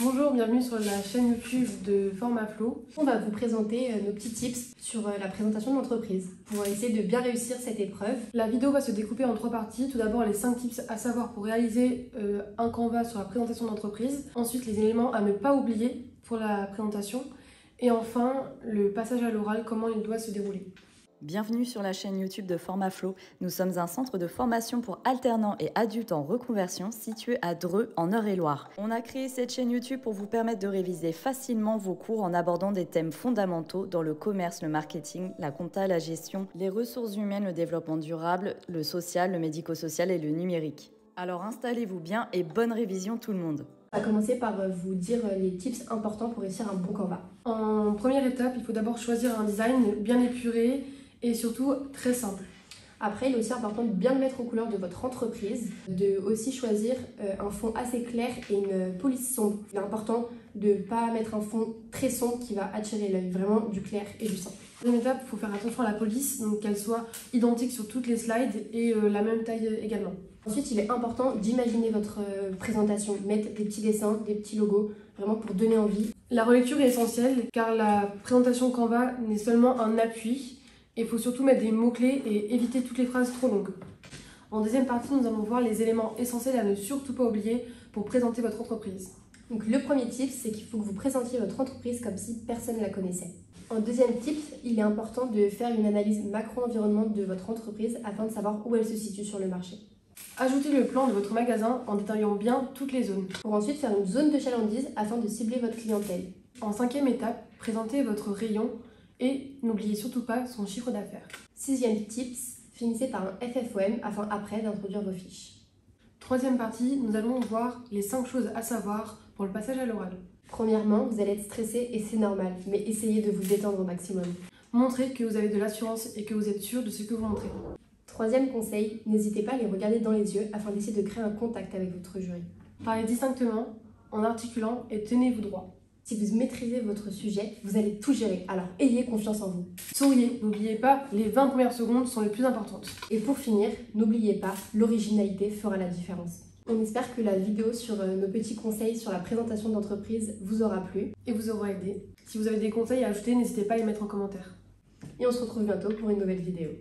Bonjour, bienvenue sur la chaîne YouTube de Formaflow. On va vous présenter nos petits tips sur la présentation de l'entreprise pour essayer de bien réussir cette épreuve. La vidéo va se découper en 3 parties. Tout d'abord, les 5 tips à savoir pour réaliser un Canva sur la présentation d'entreprise. Ensuite, les éléments à ne pas oublier pour la présentation. Et enfin, le passage à l'oral, comment il doit se dérouler. Bienvenue sur la chaîne YouTube de Formaflow. Nous sommes un centre de formation pour alternants et adultes en reconversion situé à Dreux, en Eure-et-Loir. On a créé cette chaîne YouTube pour vous permettre de réviser facilement vos cours en abordant des thèmes fondamentaux dans le commerce, le marketing, la compta, la gestion, les ressources humaines, le développement durable, le social, le médico-social et le numérique. Alors installez-vous bien et bonne révision tout le monde. On va commencer par vous dire les tips importants pour réussir un bon Canva. En première étape, il faut d'abord choisir un design bien épuré et surtout très simple. Après, il est aussi important de bien le mettre aux couleurs de votre entreprise, de aussi choisir un fond assez clair et une police sombre. Il est important de ne pas mettre un fond très sombre qui va attirer l'œil, vraiment du clair et du simple. Deuxième étape, il faut faire attention à la police, donc qu'elle soit identique sur toutes les slides et la même taille également. Ensuite, il est important d'imaginer votre présentation, mettre des petits dessins, des petits logos, vraiment pour donner envie. La relecture est essentielle car la présentation Canva n'est seulement un appui. Il faut surtout mettre des mots-clés et éviter toutes les phrases trop longues. En deuxième partie, nous allons voir les éléments essentiels à ne surtout pas oublier pour présenter votre entreprise. Donc le premier tip, c'est qu'il faut que vous présentiez votre entreprise comme si personne ne la connaissait. En deuxième tip, il est important de faire une analyse macro-environnement de votre entreprise afin de savoir où elle se situe sur le marché. Ajoutez le plan de votre magasin en détaillant bien toutes les zones. Pour ensuite faire une zone de chalandise afin de cibler votre clientèle. En cinquième étape, présentez votre rayon et n'oubliez surtout pas son chiffre d'affaires. Sixième tips, finissez par un FFOM afin après d'introduire vos fiches. Troisième partie, nous allons voir les 5 choses à savoir pour le passage à l'oral. Premièrement, vous allez être stressé et c'est normal, mais essayez de vous détendre au maximum. Montrez que vous avez de l'assurance et que vous êtes sûr de ce que vous montrez. Troisième conseil, n'hésitez pas à les regarder dans les yeux afin d'essayer de créer un contact avec votre jury. Parlez distinctement, en articulant et tenez-vous droit. Si vous maîtrisez votre sujet, vous allez tout gérer, alors ayez confiance en vous. Souriez, n'oubliez pas, les 20 premières secondes sont les plus importantes. Et pour finir, n'oubliez pas, l'originalité fera la différence. On espère que la vidéo sur nos petits conseils sur la présentation d'entreprise vous aura plu. Et vous aura aidé. Si vous avez des conseils à ajouter, n'hésitez pas à les mettre en commentaire. Et on se retrouve bientôt pour une nouvelle vidéo.